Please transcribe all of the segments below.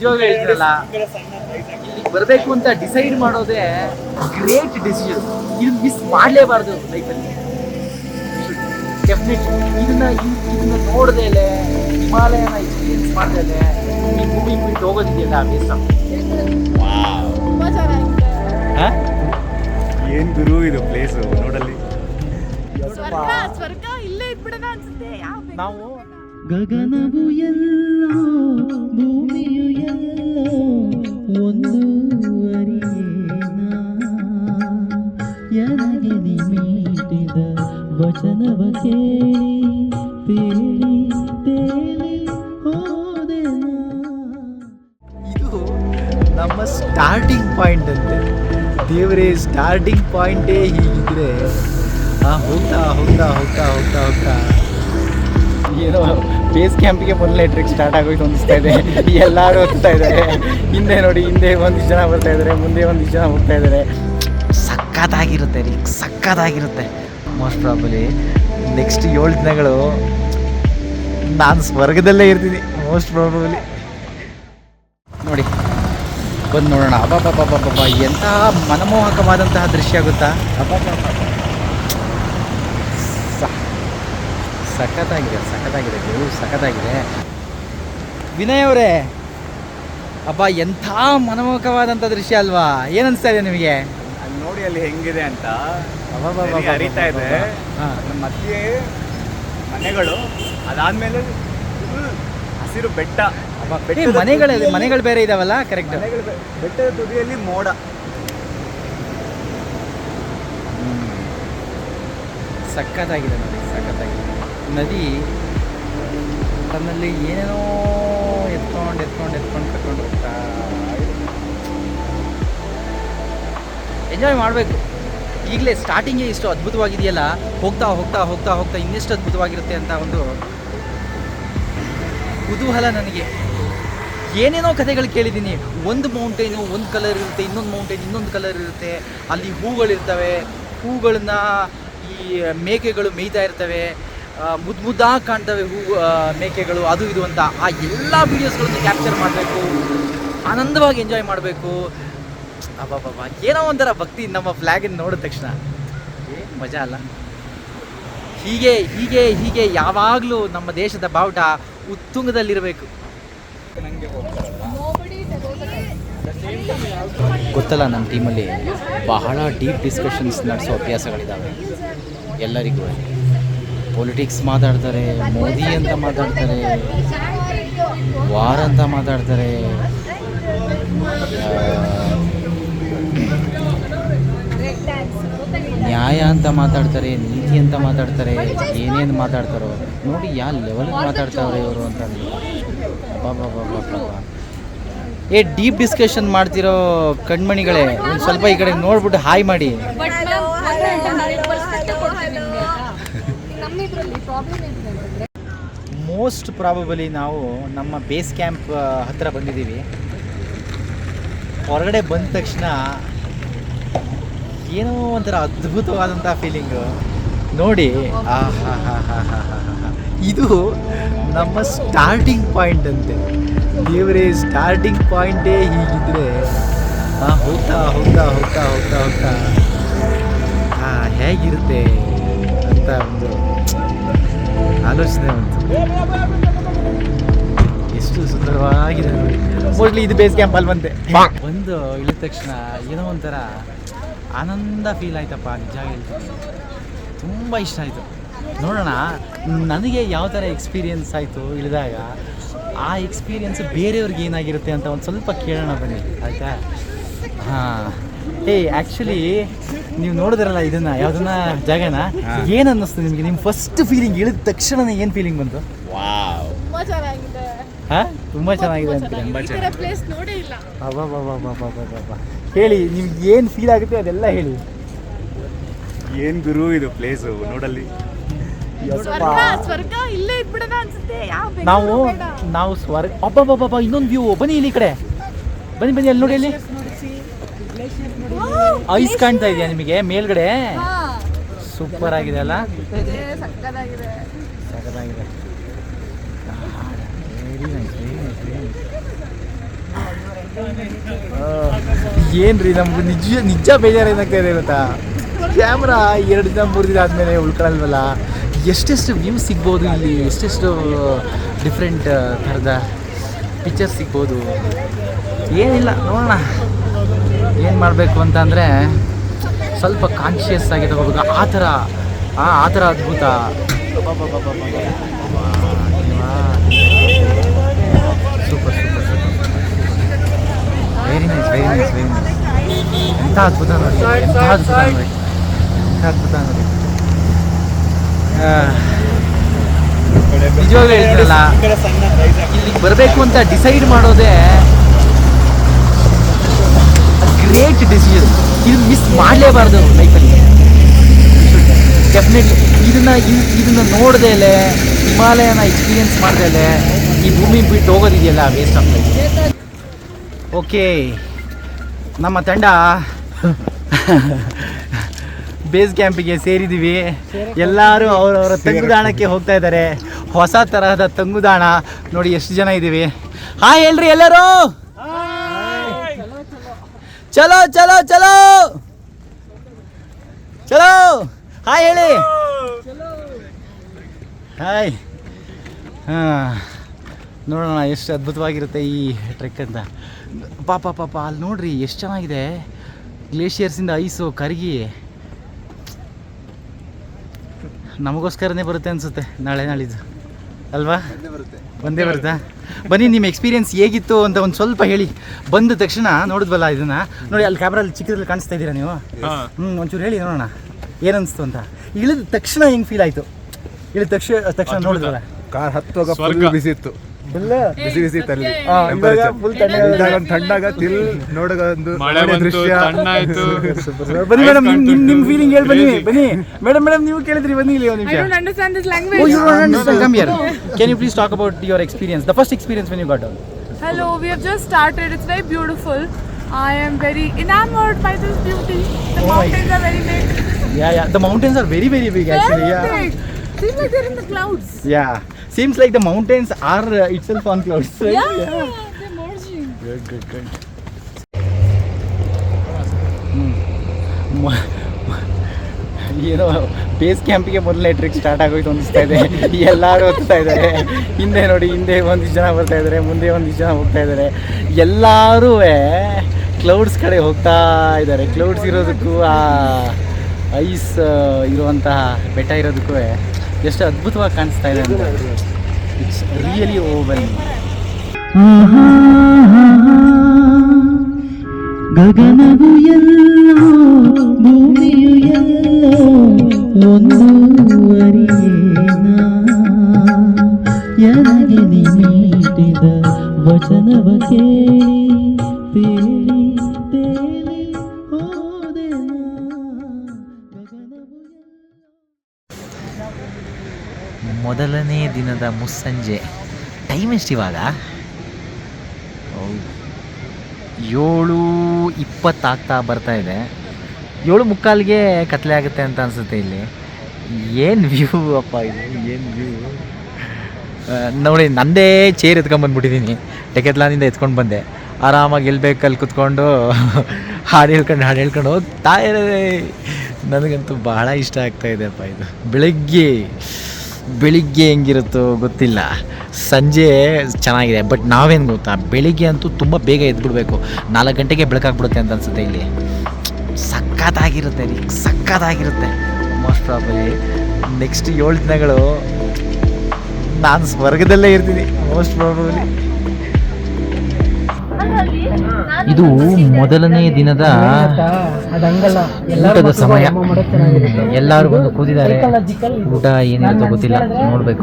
ನಿಜವಾಗ್ಲೂ ಹೇಳ್ತೀರಲ್ಲ, ಇಲ್ಲಿ ಬರಬೇಕು ಅಂತ ಡಿಸೈಡ್ ಮಾಡೋದೇ ಗ್ರೇಟ್ ಡಿಸಿಷನ್. ಇದನ್ನ ಮಿಸ್ ಮಾಡಲೇಬಾರ್ದು ಲೈಫಲ್ಲಿ. ಡೆಫಿನೆಟ್ಲಿ ಇದನ್ನ ನೋಡ್ದೇಲೆ, ಹಿಮಾಲಯನ ಎಕ್ಸ್ಪೀರಿಯನ್ಸ್ ಮಾಡ್ದೇಲೆ ಈ ಭೂಮಿ ಬಿಟ್ಟು ಹೋಗೋದಿದೆಯಲ್ಲ ಬೇಸ. ಏನ್ ಗುರು ಇದು ಪ್ಲೇಸು ನೋಡಲ್ಲಿ. ಸ್ವರ್ಗ ಇಲ್ಲೇ ಇದ್ಬಿಡೋಣ ಅನ್ಸುತ್ತೆ. ನಾವು ಗಗನವು ಎಲ್ಲೋ ಭೂಮಿಯು ಎಲ್ಲೋ ಒಂದು ನನಗೆ ನಿಮೀಟಿದ ವಚನವ ಕೇಳಿ ತೇಲಿ ತೇಲಿ ಹೋದೆನಾ. ಇದು ನಮ್ಮ ಸ್ಟಾರ್ಟಿಂಗ್ ಪಾಯಿಂಟ್ ಅಂತೆ. ದೇವರೇ, ಸ್ಟಾರ್ಟಿಂಗ್ ಪಾಯಿಂಟೇ ಹೀಗಿದ್ರೆ ಹೋಗ್ತಾ ಹೋಗ್ತಾ ಹೋಗ್ತಾ ಹೋಗ್ತಾ ಹೋಗ್ತಾ ಏನೋ ಬೇಸ್ ಕ್ಯಾಂಪಿಗೆ ಮೊದಲನೇ ಟ್ರಿಕ್ ಸ್ಟಾರ್ಟ್ ಆಗೋಯ್ತು ಅನಿಸ್ತಾ ಇದೆ. ಎಲ್ಲರೂ ಹೋಗ್ತಾ ಇದ್ದಾರೆ. ಹಿಂದೆ ನೋಡಿ, ಹಿಂದೆ ಒಂದಿಷ್ಟು ಜನ ಬರ್ತಾ ಇದ್ದಾರೆ, ಮುಂದೆ ಒಂದಿಷ್ಟು ಜನ ಹೋಗ್ತಾ ಇದ್ದಾರೆ. ಸಕ್ಕತ್ತಾಗಿರುತ್ತೆ ರೀ, ಸಕ್ಕತ್ತಾಗಿರುತ್ತೆ. ಮೋಸ್ಟ್ ಪ್ರಾಬಲಿ ನೆಕ್ಸ್ಟ್ 7 ದಿನಗಳು ನಾನು ಸ್ವರ್ಗದಲ್ಲೇ ಇರ್ತೀನಿ ಮೋಸ್ಟ್ ಪ್ರಾಬಲಿ. ನೋಡಿ ಬಂದು ನೋಡೋಣ. ಅಬ್ಬಬ್ಬಬ್ಬಬ್ಬಬ್ಬ, ಎಂಥ ಮನಮೋಹಕವಾದಂತಹ ದೃಶ್ಯ ಆಗುತ್ತಾ. ಸಖತ್ತಾಗಿದೆ, ಸಖತ್ತಾಗಿದೆ, ದೇವ್ರು ಸಖತ್ತಾಗಿದೆ. ವಿನಯ್ ಅವರೇ, ಅಬ್ಬ ಎಂಥ ಮನಮೋಹಕವಾದಂಥ ದೃಶ್ಯ ಅಲ್ವಾ? ಏನು ಅನಿಸ್ತಾ ಇದೆ ನಿಮಗೆ? ಅಲ್ಲಿ ನೋಡಿ ಅಲ್ಲಿ ಹೆಂಗಿದೆ ಅಂತ ಅಬ್ಬಬ್ಬಬ್ಬಬ್ಬ. ಹರಿತಾ ಇದೆ. ಮಧ್ಯೆ ಮನೆಗಳು, ಅದಾದ್ಮೇಲೆ ಹಸಿರು ಬೆಟ್ಟ. ಮನೆಗಳು ಬೇರೆ ಇದಾವಲ್ಲ. ಕರೆಕ್ಟ್. ಬೆಟ್ಟದ ತುದಿಯಲ್ಲಿ ಮೋಡ. ಸಖತ್ತಾಗಿದೆ ನೋಡಿ, ಸಖತ್ತಾಗಿದೆ. ನದಿ ತನ್ನಲ್ಲಿ ಏನೇನೋ ಎತ್ಕೊಂಡು ಕರ್ಕೊಂಡು ಹೋಗ್ತಾ ಎಂಜಾಯ್ ಮಾಡಬೇಕು. ಈಗಲೇ ಸ್ಟಾರ್ಟಿಂಗೇ ಇಷ್ಟು ಅದ್ಭುತವಾಗಿದೆಯಲ್ಲ, ಹೋಗ್ತಾ ಹೋಗ್ತಾ ಹೋಗ್ತಾ ಹೋಗ್ತಾ ಇನ್ನೆಷ್ಟು ಅದ್ಭುತವಾಗಿರುತ್ತೆ ಅಂತ ಒಂದು ಕುತೂಹಲ ನನಗೆ. ಏನೇನೋ ಕಥೆಗಳು ಕೇಳಿದ್ದೀನಿ. ಒಂದು ಮೌಂಟೇನು ಒಂದು ಕಲರ್ ಇರುತ್ತೆ, ಇನ್ನೊಂದು ಮೌಂಟೇನ್ ಇನ್ನೊಂದು ಕಲರ್ ಇರುತ್ತೆ, ಅಲ್ಲಿ ಹೂಗಳಿರ್ತವೆ, ಹೂಗಳನ್ನ ಈ ಮೇಕೆಗಳು ಮೇಯ್ತಾ ಇರ್ತವೆ, ಮುದ್ದಾಗಿ ಕಾಣ್ತವೆ ಮೇಕೆಗಳು, ಅದು ಇದು ಅಂತ. ಆ ಎಲ್ಲ ವೀಡಿಯೋಸ್ಗಳನ್ನು ಕ್ಯಾಪ್ಚರ್ ಮಾಡಬೇಕು, ಆನಂದವಾಗಿ ಎಂಜಾಯ್ ಮಾಡಬೇಕು. ಅಬ್ಬಬ್ಬಬ್ಬ, ಏನೋ ಒಂಥರ ಭಕ್ತಿ ನಮ್ಮ ಫ್ಲ್ಯಾಗನ್ನು ನೋಡಿದ ತಕ್ಷಣ. ಏನು ಮಜಾ ಅಲ್ಲ. ಹೀಗೆ ಹೀಗೆ ಹೀಗೆ ಯಾವಾಗಲೂ ನಮ್ಮ ದೇಶದ ಬಾವುಟ ಉತ್ತುಂಗದಲ್ಲಿರಬೇಕು. ಗೊತ್ತಲ್ಲ, ನಮ್ಮ ಟೀಮಲ್ಲಿ ಬಹಳ ಡೀಪ್ ಡಿಸ್ಕಷನ್ಸ್ ನಡೆಸೋ ಅಭ್ಯಾಸಗಳಿದ್ದಾವೆ ಎಲ್ಲರಿಗೂ. ಪೊಲಿಟಿಕ್ಸ್ ಮಾತಾಡ್ತಾರೆ, ಮೋದಿ ಅಂತ ಮಾತಾಡ್ತಾರೆ, ವಾರ್ ಅಂತ ಮಾತಾಡ್ತಾರೆ, ನ್ಯಾಯ ಅಂತ ಮಾತಾಡ್ತಾರೆ, ನೀತಿ ಅಂತ ಮಾತಾಡ್ತಾರೆ, ಏನೇನು ಮಾತಾಡ್ತಾರೋ ನೋಡಿ, ಯಾವ ಲೆವೆಲ್ಗೆ ಮಾತಾಡ್ತಾವ್ರೆ ಇವರು ಅಂತ. ಡೀಪ್ ಡಿಸ್ಕಷನ್ ಮಾಡ್ತಿರೋ ಕಣ್ಮಣಿಗಳೇ, ಒಂದು ಸ್ವಲ್ಪ ಈ ಕಡೆ ನೋಡ್ಬಿಟ್ಟು ಹಾಯ್ ಮಾಡಿ. ಮೋಸ್ಟ್ ಪ್ರಾಬಬಲಿ ನಾವು ನಮ್ಮ ಬೇಸ್ ಕ್ಯಾಂಪ್ ಹತ್ತಿರ ಬಂದಿದ್ದೀವಿ. ಹೊರಗಡೆ ಬಂದ ತಕ್ಷಣ ಏನೋ ಒಂಥರ ಅದ್ಭುತವಾದಂಥ ಫೀಲಿಂಗು ನೋಡಿ. ಇದು ನಮ್ಮ ಸ್ಟಾರ್ಟಿಂಗ್ ಪಾಯಿಂಟ್ ಅಂತೆ. ದೇವರೇ, ಸ್ಟಾರ್ಟಿಂಗ್ ಪಾಯಿಂಟೇ ಹೀಗಿದ್ರೆ ಹೋಗ್ತಾ ಹೋಗ್ತಾ ಹೋಗ್ತಾ ಹೋಗ್ತಾ ಹೋಗ್ತಾ ಹೇಗಿರುತ್ತೆ ಅಂತ ಒಂದು ಆಲೋಚನೆ ಬಂತು. ಎಷ್ಟು ಸುಂದರವಾಗಿದೆ ನೋಡಿ. ಮೋಸ್ಟ್ಲಿ ಇದು ಬೇಸ್ ಕ್ಯಾಂಪ್ ಅಲ್ಲಿ ಬಂದು ಇಳಿದ ತಕ್ಷಣ ಏನೋ ಒಂಥರ ಆನಂದ ಫೀಲ್ ಆಯ್ತಪ್ಪ. ನಿಜ ಹೇಳ್ತೀನಿ, ತುಂಬ ಇಷ್ಟ ಆಯಿತು. ನೋಡೋಣ ನನಗೆ ಯಾವ ಥರ ಎಕ್ಸ್ಪೀರಿಯನ್ಸ್ ಆಯಿತು ಇಳಿದಾಗ, ಆ ಎಕ್ಸ್ಪೀರಿಯನ್ಸ್ ಬೇರೆಯವ್ರಿಗೆ ಏನಾಗಿರುತ್ತೆ ಅಂತ ಒಂದು ಸ್ವಲ್ಪ ಕೇಳೋಣ ಬನ್ನಿ, ಆಯಿತಾ? ಹಾಂ, ಆ್ಯಕ್ಚುಲಿ ನೀವು ನೋಡಿದ್ರಲ್ಲ ಇದನ್ನ, ಯಾವುದನ್ನ ಜಾಗನ, ಏನು ಅನ್ನಿಸ್ತು ನಿಮಗೆ? ನಿಮ್ಮ ಫಸ್ಟ್ ಫೀಲಿಂಗ್ ಇಳಿದ ತಕ್ಷಣ ಏನು ಫೀಲಿಂಗ್ ಬಂತು? ತುಂಬ ಚೆನ್ನಾಗಿದೆ ಅಂತ ಹೇಳಿ. ನಿಮ್ಗೆ ಏನು ಫೀಲ್ ಆಗುತ್ತೆ ಅದೆಲ್ಲ ಹೇಳಿ. ಏನ್ ಗುರು ಇದು ಪ್ಲೇಸು ನೋಡಲ್ಲಿ. ಸ್ವರ್ಗ ಇಲ್ಲೇ ಇದ್ಬಿಡೋಣ ಅನ್ಸುತ್ತೆ. ನಾವು ಸ್ವರ್ಗ. ಅಬ್ಬಬ್ಬಬ್ಬ, ಇನ್ನೊಂದು ವ್ಯೂ. ಬನ್ನಿ ಇಲ್ಲಿ, ಈ ಕಡೆ ಬನ್ನಿ ಬನ್ನಿ, ಅಲ್ಲಿ ನೋಡಿ, ಅಲ್ಲಿ ಐಸ್ ಕಾಣ್ತಾ ಇದೆಯಾ ನಿಮಗೆ ಮೇಲ್ಗಡೆ? ಸೂಪರ್ ಆಗಿದೆ ಅಲ್ಲ? ಸಕ್ಕತ್ತಾಗಿದೆ. Very nice, very nice, very nice. ಏನ್ರಿ ನಮ್ಗೆ ನಿಜ ಬೇಜಾರೇನಾಗ್ತಾ ಇದೆ ಗೊತ್ತಾ, ಕ್ಯಾಮ್ರಾ 2 ದಿನ 3 ದಿನ ಆದಮೇಲೆ ಉಳ್ಕೊಳ್ಳಲ್ವಲ್ಲ. ಎಷ್ಟೆಷ್ಟು ವ್ಯೂ ಸಿಗ್ಬೋದು ಇಲ್ಲಿ, ಎಷ್ಟೆಷ್ಟು ಡಿಫ್ರೆಂಟ್ ಥರದ ಪಿಕ್ಚರ್ಸ್ ಸಿಗ್ಬೋದು. ಏನಿಲ್ಲ, ನೋಡೋಣ ಏನು ಮಾಡಬೇಕು ಅಂತಂದರೆ ಸ್ವಲ್ಪ ಕಾನ್ಷಿಯಸ್ ಆಗಿ ತಗೋಬೇಕು. ಆ ಥರ ಅದ್ಭುತ. Super super super, very nice very nice very nice. ಎಂಥ ಅದ್ಭುತ ನೋಡಿ, ಎಂಥ ಅದ್ಭುತ ನೋಡಿ, ಎಂಥ ಅದ್ಭುತ ನೋಡಿ. ನಿಜವಾಗ್ಲೂ ಹೇಳ್ತೀರಲ್ಲ, ಇಲ್ಲಿಗೆ ಬರಬೇಕು ಅಂತ ಡಿಸೈಡ್ ಮಾಡೋದೇ ಗ್ರೇಟ್ ಡಿಸಿಷನ್. ಇದು ಮಿಸ್ ಮಾಡಲೇಬಾರ್ದು ಲೈಫಲ್ಲಿ. ಡೆಫಿನೆಟ್ಲಿ ಇದನ್ನು ನೋಡ್ದೇಲೆ, ಹಿಮಾಲಯನ ಎಕ್ಸ್ಪೀರಿಯನ್ಸ್ ಮಾಡ್ದೇಲೆ ಈ ಭೂಮಿ ಬಿಟ್ಟು ಹೋಗೋದಿದೆಯಲ್ಲ, ವೇಸ್ಟ್ ಆಫ್ ಲೈಫ್. ಓಕೆ, ನಮ್ಮ ತಂಡ ಬೇಸ್ ಕ್ಯಾಂಪಿಗೆ ಸೇರಿದ್ದೀವಿ. ಎಲ್ಲರೂ ಅವರವರ ತಂಗುದಾಣಕ್ಕೆ ಹೋಗ್ತಾ ಇದ್ದಾರೆ. ಹೊಸ ತರಹದ ತಂಗುದಾಣ ನೋಡಿ, ಎಷ್ಟು ಜನ ಇದ್ದೀವಿ. ಹಾಯ್ ಹೇಳ್ರಿ ಎಲ್ಲರೂ. ಚಲೋ ಚಲೋ ಚಲೋ ಚಲೋ, ಹಾಯ್ ಹೇಳಿ. ಹಾಯ್. ನೋಡೋಣ ಎಷ್ಟು ಅದ್ಭುತವಾಗಿರುತ್ತೆ ಈ ಟ್ರೆಕ್ ಅಂತ. ಪಾಪ ಅಲ್ಲಿ ನೋಡ್ರಿ ಎಷ್ಟು ಚೆನ್ನಾಗಿದೆ. ಗ್ಲೇಷಿಯರ್ಸಿಂದ ಐಸು ಕರಗಿ ನಮಗೋಸ್ಕರನೇ ಬರುತ್ತೆ ಅನಿಸುತ್ತೆ ನಾಳೆ ನಾಳಿದ್ದು ಅಲ್ವಾ? ಒಂದೇ ಬರುತ್ತಾ? ಬನ್ನಿ, ನಿಮ್ಮ ಎಕ್ಸ್ಪೀರಿಯನ್ಸ್ ಹೇಗಿತ್ತು ಅಂತ ಒಂದು ಸ್ವಲ್ಪ ಹೇಳಿ. ಬಂದ ತಕ್ಷಣ ನೋಡಿದ್ವಲ್ಲ ಇದನ್ನು ನೋಡಿ, ಅಲ್ಲಿ ಕ್ಯಾಮ್ರಲ್ಲಿ ಚಿಕ್ಕದ್ರಲ್ಲಿ ಕಾಣಿಸ್ತಾ ಇದ್ದೀರಾ ನೀವು. ಒಂಚೂರು ಹೇಳಿ ನೋಡೋಣ ಏನನ್ನಿಸ್ತು ಅಂತ. ಇಳಿದ ತಕ್ಷಣ ಹೆಂಗೆ ಫೀಲ್ ಆಯಿತು? ಇಳಿದ ತಕ್ಷಣ ನೋಡಿದ್ವಲ್ಲ, ಕಾರ್ ಹತ್ತುವಾಗ ಫುಲ್ ಬಿಸಿ ಇತ್ತು, ಬಿಸಿ ಬಿಸಿ ಇತ್ತು ಅಲ್ಲಿ. ಫುಲ್ ತಣ್ಣಾಗ ತಿಲ್ ನೋಡೋ ಒಂದು ದೃಶ್ಯ. ಬನ್ನಿ ಮೇಡಮ್, ನಿಮ್ಮ ಫೀಲಿಂಗ್ ಹೇಳಿ. ಬನ್ನಿ ಮೇಡಮ್, ನೀವು ಕೇಳಿದ್ರಿ, ಬನ್ನಿ ಇಲ್ಲಿ ಒಂದು ನಿಮಿಷ. I don't understand this language. Oh, you don't understand? Come here. Can you please talk about your experience, the first experience when you got down? Hello, we have just started. It's very beautiful. I am very enamored by this beauty. The mountains are very big. Yeah, the mountains are very very big actually. Very big. Seems like they're in the clouds. Yeah, seems like the mountains are itself on clouds, right? Yeah, they're merging. Good. ಏನೋ base ಕ್ಯಾಂಪಿಗೆ ಮೊದಲನೇ trick start ಆಗೋಯ್ತು ಅನಿಸ್ತಾ ಇದೆ. ಎಲ್ಲರೂ ಹೋಗ್ತಾ ಇದ್ದಾರೆ. ಹಿಂದೆ ನೋಡಿ, ಹಿಂದೆ ಒಂದಿಷ್ಟು ಜನ ಬರ್ತಾ ಇದ್ದಾರೆ, ಮುಂದೆ ಒಂದಿಷ್ಟು ಜನ ಹೋಗ್ತಾ ಇದ್ದಾರೆ. ಎಲ್ಲರೂ ಕ್ಲೌಡ್ಸ್ ಕಡೆ ಹೋಗ್ತಾ ಇದ್ದಾರೆ. ಕ್ಲೌಡ್ಸ್ ಇರೋದಕ್ಕೂ ಆ ಐಸ್ ಇರುವಂತಹ ಬೆಟ್ಟ ಇರೋದಕ್ಕೂ ಎಷ್ಟು ಅದ್ಭುತವಾಗಿ ಕಾಣಿಸ್ತಾ ಇದೆ ಅಂತ. It's really overwhelming. ಗಗನವು ಎಲ್ಲೋ ಭೂಮಿಯು ಎಲ್ಲೋ ಒಂದೂವರಿಯೇನ ನನಗೆ ನೀಡಿದ ವಚನವ ಕೇಳಿ ತೇಲಿ ತೇಲಿ ಹೋದೆನಾ. ಮೊದಲನೇ ದಿನದ ಮುಸ್ಸಂಜೆ. ಟೈಮ್ ಎಷ್ಟು ಇವಾಗ? 7:20 ಆಗ್ತಾ ಬರ್ತಾ ಇದೆ. 7:45ಗೆ ಕತ್ಲೆ ಆಗುತ್ತೆ ಅಂತ ಅನಿಸುತ್ತೆ ಇಲ್ಲಿ. ಏನು ವ್ಯೂ ಅಪ್ಪ ಇದು, ಏನು ವ್ಯೂ ನೋಡಿ. ನಂದೇ ಚೇರ್ ಎತ್ಕೊಂಡ್ಬಂದ್ಬಿಟ್ಟಿದ್ದೀನಿ, ಡೆಕೆತ್ಲಾನಿಂದ ಎತ್ಕೊಂಡು ಬಂದೆ. ಆರಾಮಾಗಿ ಎಲ್ಲಿ ಬೇಕಲ್ಲಿ ಕುತ್ಕೊಂಡು ಹಾಡು ಹೇಳ್ಕೊಂಡು ಹೋಗ್ತಾ ಇರೋದೆ. ನನಗಂತೂ ಬಹಳ ಇಷ್ಟ ಆಗ್ತಾಯಿದೆಪ್ಪ ಇದು. ಬೆಳಿಗ್ಗೆ ಹೆಂಗಿರುತ್ತೋ ಗೊತ್ತಿಲ್ಲ, ಸಂಜೆ ಚೆನ್ನಾಗಿದೆ. ಬಟ್ ನಾವೇನು ಗೊತ್ತಾ, ಬೆಳಿಗ್ಗೆ ಅಂತೂ ತುಂಬ ಬೇಗ ಎದ್ಬಿಡ್ಬೇಕು. 4 ಗಂಟೆಗೆ ಬೆಳಕಾಗ್ಬಿಡುತ್ತೆ ಅಂತ ಅನ್ಸುತ್ತೆ ಇಲ್ಲಿ. ಸಕ್ಕತ್ತಾಗಿರುತ್ತೆ ಮೋಸ್ಟ್ ಪ್ರಾಬಲಿ. ನೆಕ್ಸ್ಟ್ 7 ದಿನಗಳು ನಾನು ಸ್ವರ್ಗದಲ್ಲೇ ಇರ್ತೀನಿ ಮೋಸ್ಟ್ ಪ್ರಾಬಲಿ. ಇದು ಮೊದಲನೇ ದಿನದ ಊಟದ ಸಮಯ. ಎಲ್ಲರೂ ಬಂದು ಕೂತಿದ್ದಾರೆ. ಊಟ ಏನಿರುತ್ತೋ ಗೊತ್ತಿಲ್ಲ, ನೋಡಬೇಕು.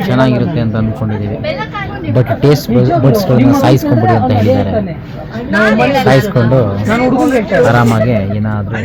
ಚೆನ್ನಾಗಿರುತ್ತೆ ಅಂತ ಅಂದ್ಕೊಂಡಿದ್ದೀವಿ. ಬಟ್ ಟೇಸ್ಟ್ ಬಡ್ಸ್ಗಳನ್ನ ಸಾಯಿಸ್ಕೊಂಡ್ಬಿಡಿ ಅಂತ ಹೇಳಿದ್ದಾರೆ. ಸಾಯಿಸ್ಕೊಂಡು ಆರಾಮಾಗಿ ಏನಾದರೂ